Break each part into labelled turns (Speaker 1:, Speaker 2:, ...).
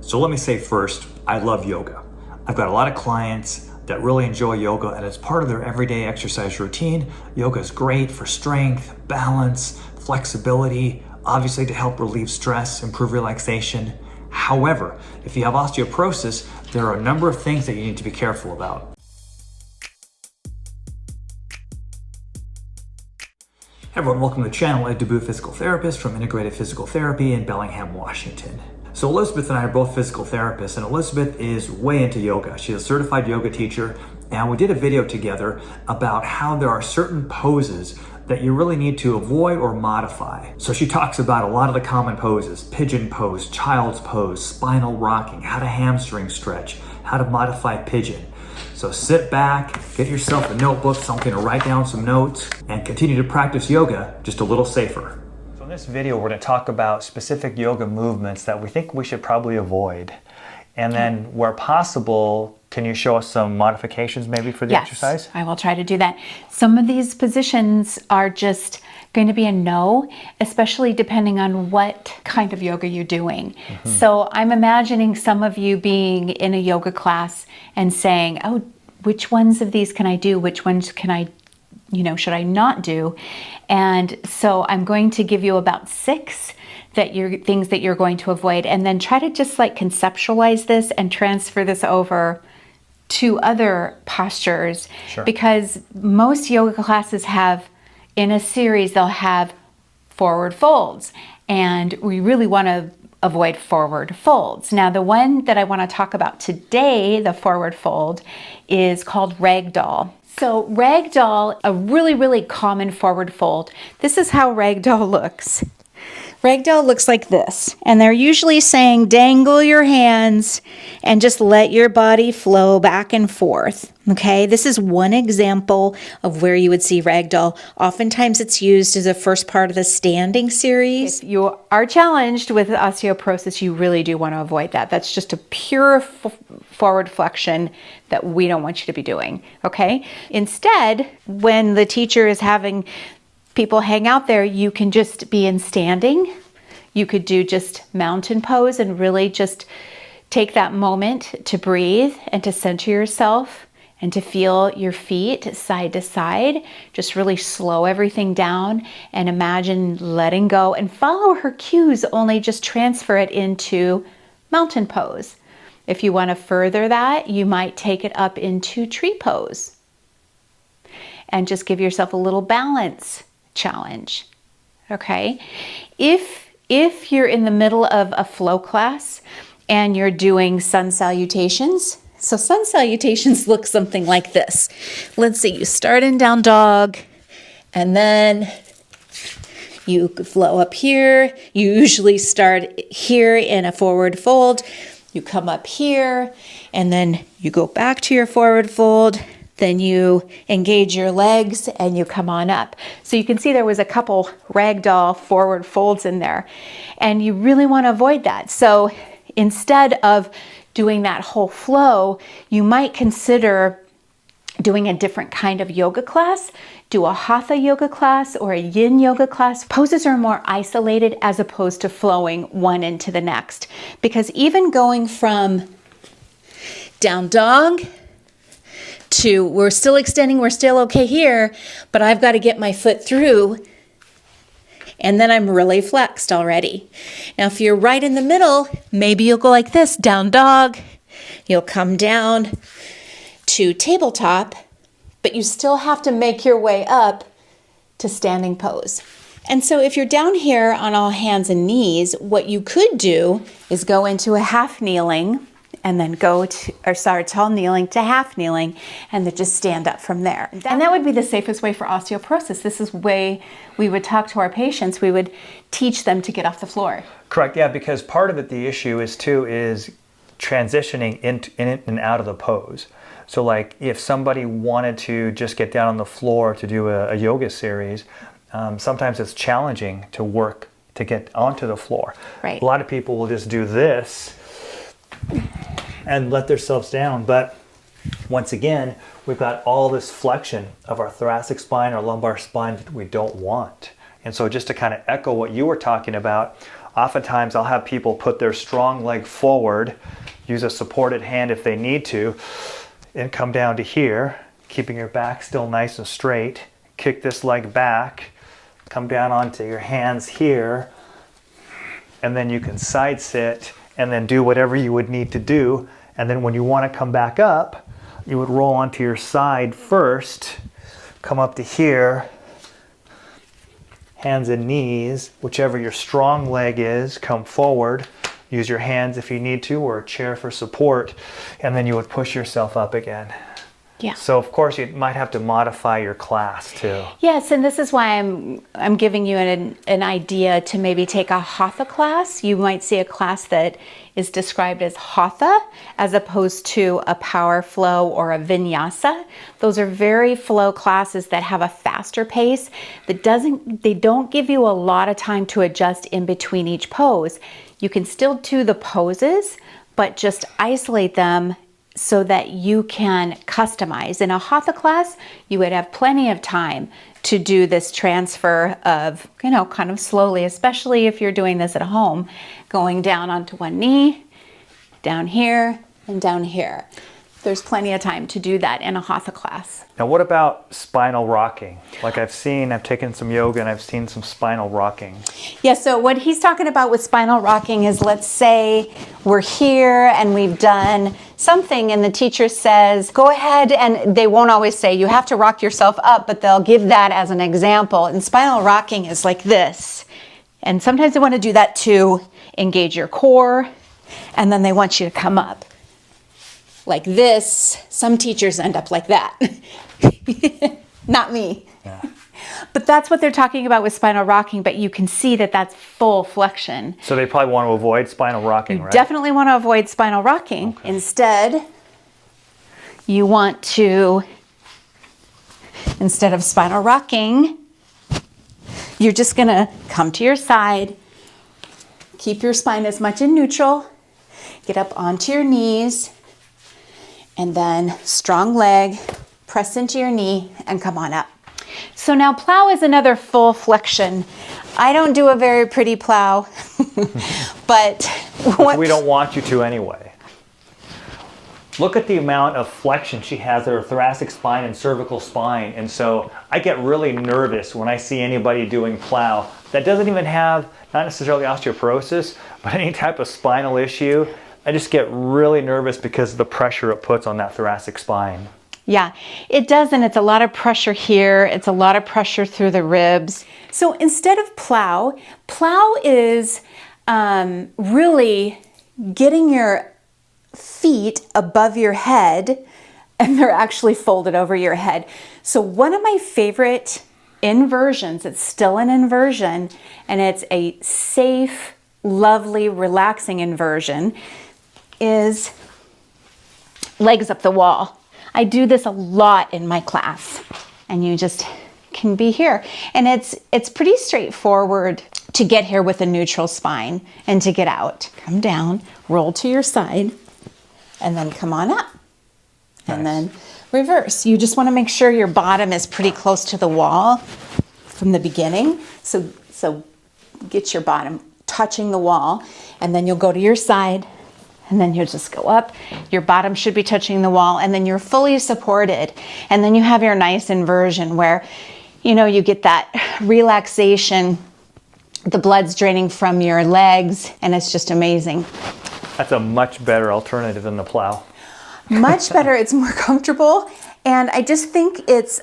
Speaker 1: So let me say first, I love yoga. I've got a lot of clients that really enjoy yoga, and it's part of their everyday exercise routine. Yoga is great for strength, balance, flexibility, obviously to help relieve stress, improve relaxation. However, if you have osteoporosis, there are a number of things that you need to be careful about. Hey everyone, welcome to the channel. Ed Dubout, physical therapist from Integrated Physical Therapy in Bellingham, Washington. So Elizabeth and I are both physical therapists, and Elizabeth is way into yoga. She's a certified yoga teacher, and we did a video together about how there are certain poses that you really need to avoid or modify. So she talks about a lot of the common poses: pigeon pose, child's pose, spinal rocking, how to hamstring stretch, how to modify pigeon. So sit back, get yourself a notebook, something to write down some notes, and continue to practice yoga just a little safer. So in this video, we're going to talk about specific yoga movements that we think we should probably avoid. And then where possible, can you show us some modifications maybe for the exercise?
Speaker 2: Yes, I will try to do that. Some of these positions are just going to be a no, especially depending on what kind of yoga you're doing. So I'm imagining some of you being in a yoga class and saying, oh, which ones of these can I do? Which ones can I, should I not do? And so I'm going to give you about 6 things that you're going to avoid, and then try to just like conceptualize this and transfer this over to other postures.
Speaker 1: Sure.
Speaker 2: Because most yoga classes have, in a series, they'll have forward folds, and we really want to avoid forward folds. Now, the one that I want to talk about today, the forward fold, is called Ragdoll. So Ragdoll, a really, really common forward fold. This is how Ragdoll looks. Ragdoll looks like this, and they're usually saying dangle your hands and just let your body flow back and forth. Okay, this is one example of where you would see Ragdoll. Oftentimes it's used as a first part of the standing series. If you are challenged with osteoporosis, you really do want to avoid that. That's just a pure forward flexion that we don't want you to be doing, okay? Instead, when the teacher is having people hang out there, you can just be in standing. You could do just mountain pose and really just take that moment to breathe and to center yourself and to feel your feet side to side. Just really slow everything down and imagine letting go and follow her cues, only just transfer it into mountain pose. If you want to further that, you might take it up into tree pose and just give yourself a little balance challenge. Okay, if you're in the middle of a flow class and you're doing sun salutations, so sun salutations look something like this. Let's see, you start in down dog, and then you flow up here. You usually start here in a forward fold. You come up here, and then you go back to your forward fold. Then you engage your legs and you come on up. So you can see there was a couple Ragdoll forward folds in there, and you really want to avoid that. So instead of doing that whole flow, you might consider doing a different kind of yoga class. Do a Hatha yoga class or a Yin yoga class. Poses are more isolated as opposed to flowing one into the next. Because even going from down dog to we're still extending, we're still okay here, but I've got to get my foot through, and then I'm really flexed already. Now, if you're right in the middle, maybe you'll go like this, down dog, you'll come down to tabletop, but you still have to make your way up to standing pose. And so if you're down here on all hands and knees, what you could do is go into a half kneeling, and then tall kneeling to half kneeling, and then just stand up from there. And that would be the safest way for osteoporosis. This is the way we would talk to our patients. We would teach them to get off the floor.
Speaker 1: Correct, yeah, because part of it, the issue is transitioning in and out of the pose. So like if somebody wanted to just get down on the floor to do a yoga series, sometimes it's challenging to get onto the floor.
Speaker 2: Right.
Speaker 1: A lot of people will just do this and let themselves down, but once again, we've got all this flexion of our thoracic spine, our lumbar spine that we don't want. And so just to kind of echo what you were talking about, oftentimes I'll have people put their strong leg forward, use a supported hand if they need to, and come down to here, keeping your back still nice and straight. Kick this leg back, come down onto your hands here, and then you can side sit and then do whatever you would need to do. And then when you want to come back up, you would roll onto your side first, come up to here, hands and knees, whichever your strong leg is, come forward. Use your hands if you need to, or a chair for support, and then you would push yourself up again.
Speaker 2: Yeah.
Speaker 1: So of course you might have to modify your class too.
Speaker 2: Yes, and this is why I'm giving you an idea to maybe take a hatha class. You might see a class that is described as hatha as opposed to a power flow or a vinyasa. Those are very flow classes that have a faster pace they don't give you a lot of time to adjust in between each pose. You can still do the poses, but just isolate them so that you can customize. In a hatha class, you would have plenty of time to do this transfer of, kind of slowly, especially if you're doing this at home, going down onto one knee, down here, and down here. There's plenty of time to do that in a hatha class.
Speaker 1: Now what about spinal rocking? Like I've taken some yoga and I've seen some spinal rocking.
Speaker 2: Yeah, so what he's talking about with spinal rocking is, let's say we're here and we've done something and the teacher says, go ahead, and they won't always say you have to rock yourself up, but they'll give that as an example. And spinal rocking is like this. And sometimes they want to do that to engage your core, and then they want you to come up like this. Some teachers end up like that. Not me.
Speaker 1: Yeah.
Speaker 2: But that's what they're talking about with spinal rocking, but you can see that that's full flexion.
Speaker 1: So they probably want to avoid spinal rocking, right?
Speaker 2: Definitely want to avoid spinal rocking. Okay. Instead, you want to, instead of spinal rocking, you're just going to come to your side, keep your spine as much in neutral, get up onto your knees, and then strong leg, press into your knee, and come on up. So now plow is another full flexion. I don't do a very pretty plow, but
Speaker 1: we don't want you to anyway. Look at the amount of flexion she has at her thoracic spine and cervical spine. And so I get really nervous when I see anybody doing plow that doesn't even have, not necessarily osteoporosis, but any type of spinal issue. I just get really nervous because of the pressure it puts on that thoracic spine.
Speaker 2: Yeah, it does, and it's a lot of pressure here. It's a lot of pressure through the ribs. So instead of plow is really getting your feet above your head, and they're actually folded over your head. So one of my favorite inversions, it's still an inversion, and it's a safe, lovely, relaxing inversion, is legs up the wall. I do this a lot in my class, and you just can be here. And it's pretty straightforward to get here with a neutral spine and to get out. Come down, roll to your side, and then come on up. Nice. And then reverse. You just want to make sure your bottom is pretty close to the wall from the beginning. So get your bottom touching the wall, and then you'll go to your side, and then you'll just go up. Your bottom should be touching the wall, and then you're fully supported. And then you have your nice inversion where, you get that relaxation, the blood's draining from your legs, and it's just amazing.
Speaker 1: That's a much better alternative than the plow.
Speaker 2: Much better, it's more comfortable, and I just think it's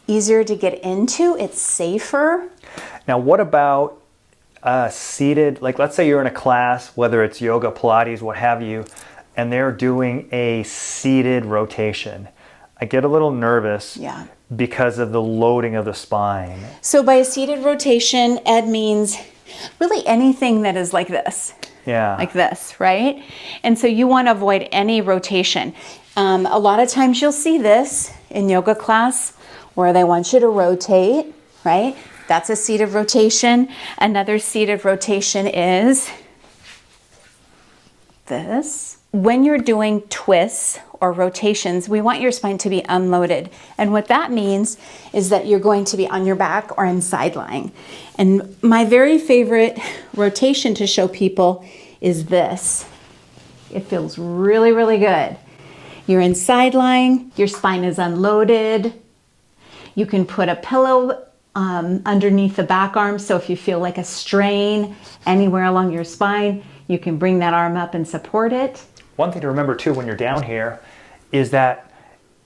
Speaker 2: easier to get into, it's safer.
Speaker 1: Now what about seated, like let's say you're in a class, whether it's yoga, Pilates, what have you, and they're doing a seated rotation. I get a little nervous because of the loading of the spine. So
Speaker 2: by a seated rotation, Ed means really anything that is like this.
Speaker 1: Yeah.
Speaker 2: Like this, right? And so you want to avoid any rotation. A lot of times you'll see this in yoga class where they want you to rotate, right? That's a seated rotation. Another seated rotation is this. When you're doing twists or rotations, we want your spine to be unloaded. And what that means is that you're going to be on your back or in side lying. And my very favorite rotation to show people is this. It feels really, really good. You're in side lying, your spine is unloaded. You can put a pillow underneath the back arm, so if you feel like a strain anywhere along your spine, you can bring that arm up and support it.
Speaker 1: One thing to remember too when you're down here is that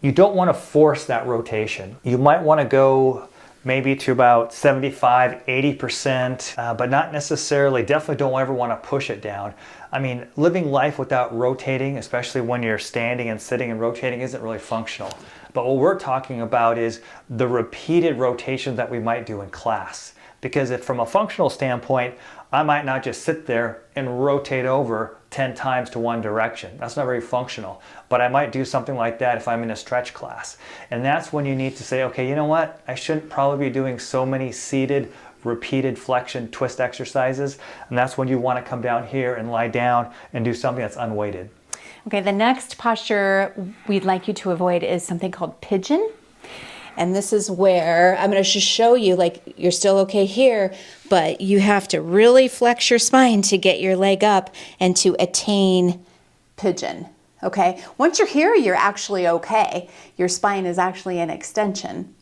Speaker 1: you don't want to force that rotation. You might want to go maybe to about 75, 80%, but not necessarily, definitely don't ever want to push it down. I mean, living life without rotating, especially when you're standing and sitting and rotating, isn't really functional. But what we're talking about is the repeated rotations that we might do in class. Because if from a functional standpoint, I might not just sit there and rotate over 10 times to one direction. That's not very functional. But I might do something like that if I'm in a stretch class. And that's when you need to say, okay, you know what? I shouldn't probably be doing so many seated, repeated flexion twist exercises. And that's when you want to come down here and lie down and do something that's unweighted.
Speaker 2: Okay, the next posture we'd like you to avoid is something called pigeon. And this is where I'm going to just show you, like, you're still okay here, but you have to really flex your spine to get your leg up and to attain pigeon. Okay, once you're here, you're actually okay. Your spine is actually an extension.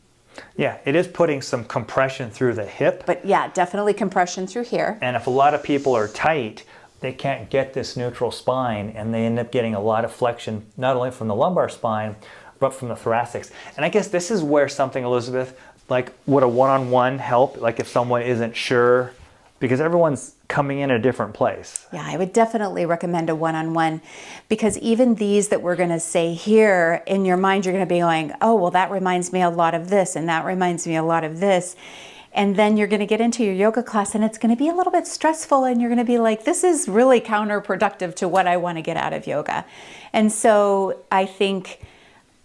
Speaker 1: Yeah, it is putting some compression through the hip.
Speaker 2: But yeah, definitely compression through here.
Speaker 1: And if a lot of people are tight, they can't get this neutral spine, and they end up getting a lot of flexion, not only from the lumbar spine, but from the thoracics. And I guess this is where something, Elizabeth, like would a one-on-one help, like if someone isn't sure, because everyone's coming in a different place.
Speaker 2: Yeah, I would definitely recommend a one-on-one, because even these that we're going to say here, in your mind, you're going to be going, oh, well, that reminds me a lot of this, and that reminds me a lot of this. And then you're going to get into your yoga class and it's going to be a little bit stressful, and you're going to be like, this is really counterproductive to what I want to get out of yoga. And so I think,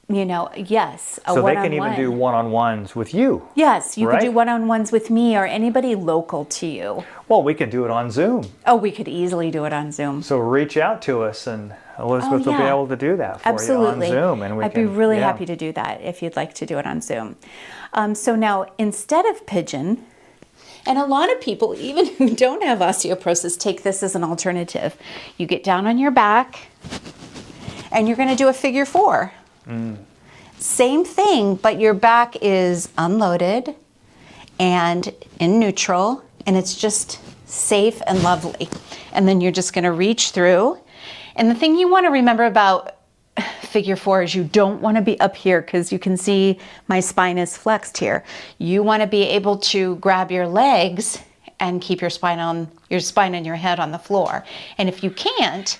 Speaker 2: you know, yes, a
Speaker 1: so
Speaker 2: one-on-one.
Speaker 1: they can even do one-on-ones with you.
Speaker 2: Yes, you
Speaker 1: right?
Speaker 2: could do one-on-ones with me or anybody local to you.
Speaker 1: Well, we could do it on Zoom.
Speaker 2: Oh, we could easily do it on Zoom.
Speaker 1: So reach out to us and Elizabeth will be able to do that for
Speaker 2: Absolutely.
Speaker 1: you on Zoom. And
Speaker 2: I'd be really happy to do that if you'd like to do it on Zoom. So now, instead of pigeon, and a lot of people, even who don't have osteoporosis, take this as an alternative. You get down on your back and you're going to do a figure four. Same thing, but your back is unloaded and in neutral, and it's just safe and lovely. And then you're just going to reach through. And the thing you want to remember about figure four is you don't want to be up here, because you can see my spine is flexed here. You want to be able to grab your legs and keep your spine and your head on the floor. And if you can't,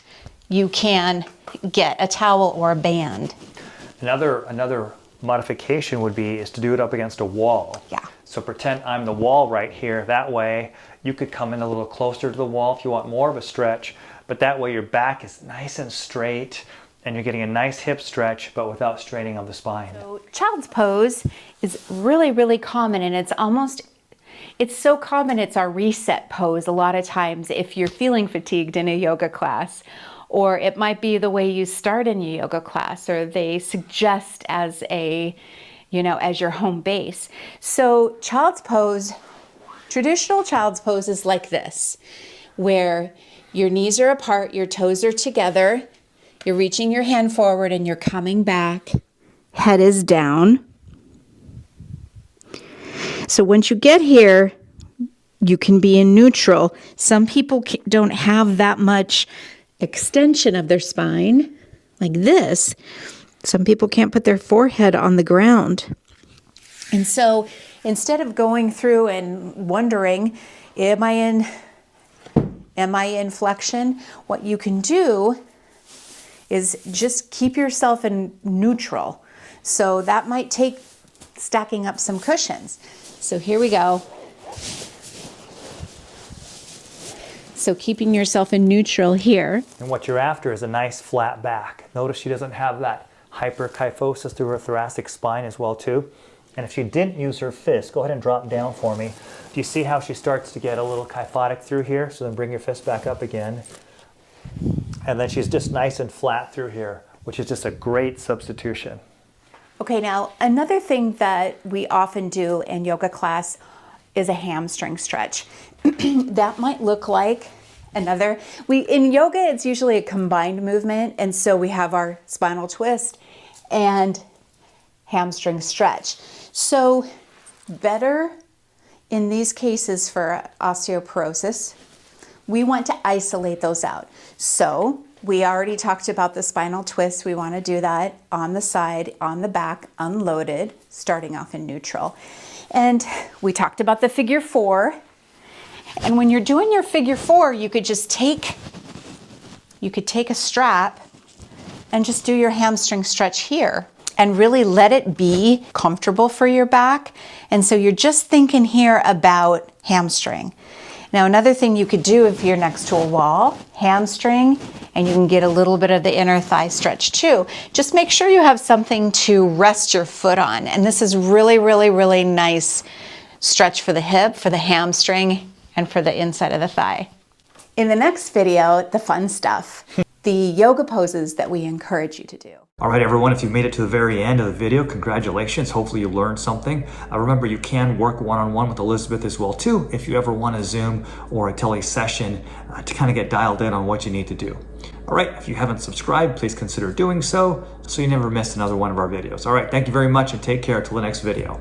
Speaker 2: you can get a towel or a band.
Speaker 1: Another modification would be is to do it up against a wall.
Speaker 2: Yeah.
Speaker 1: So pretend I'm the wall right here. That way you could come in a little closer to the wall if you want more of a stretch, but that way your back is nice and straight and you're getting a nice hip stretch, but without straining of the spine.
Speaker 2: So child's pose is really, really common, and it's so common it's our reset pose a lot of times if you're feeling fatigued in a yoga class. Or it might be the way you start in your yoga class, or they suggest as as your home base. So child's pose, traditional child's pose is like this, where your knees are apart, your toes are together, you're reaching your hand forward and you're coming back, head is down. So once you get here, you can be in neutral. Some people don't have that much extension of their spine like this. Some people can't put their forehead on the ground. And so instead of going through and wondering, am I in flexion? What you can do is just keep yourself in neutral. So that might take stacking up some cushions. So here we go. So keeping yourself in neutral here.
Speaker 1: And what you're after is a nice flat back. Notice she doesn't have that hyperkyphosis through her thoracic spine as well too. And if she didn't use her fist, go ahead and drop down for me. Do you see how she starts to get a little kyphotic through here? So then bring your fist back up again. And then she's just nice and flat through here, which is just a great substitution.
Speaker 2: Okay, now another thing that we often do in yoga class is a hamstring stretch. That might look like in yoga, it's usually a combined movement. And so we have our spinal twist and hamstring stretch. So better in these cases for osteoporosis, we want to isolate those out. So we already talked about the spinal twist. We want to do that on the side, on the back, unloaded, starting off in neutral. And we talked about the figure 4. And when you're doing your figure 4, you could take a strap and just do your hamstring stretch here and really let it be comfortable for your back. And so you're just thinking here about hamstring. Now, another thing you could do if you're next to a wall, hamstring, and you can get a little bit of the inner thigh stretch too. Just make sure you have something to rest your foot on. And this is really, really, really nice stretch for the hip, for the hamstring, and for the inside of the thigh. In the next video, the fun stuff, the yoga poses that we encourage you to do.
Speaker 1: All right, everyone, if you made it to the very end of the video, congratulations. Hopefully you learned something. Remember, you can work one-on-one with Elizabeth as well, too, if you ever want a Zoom or a tele session to kind of get dialed in on what you need to do. All right, if you haven't subscribed, please consider doing so you never miss another one of our videos. All right, thank you very much and take care till the next video.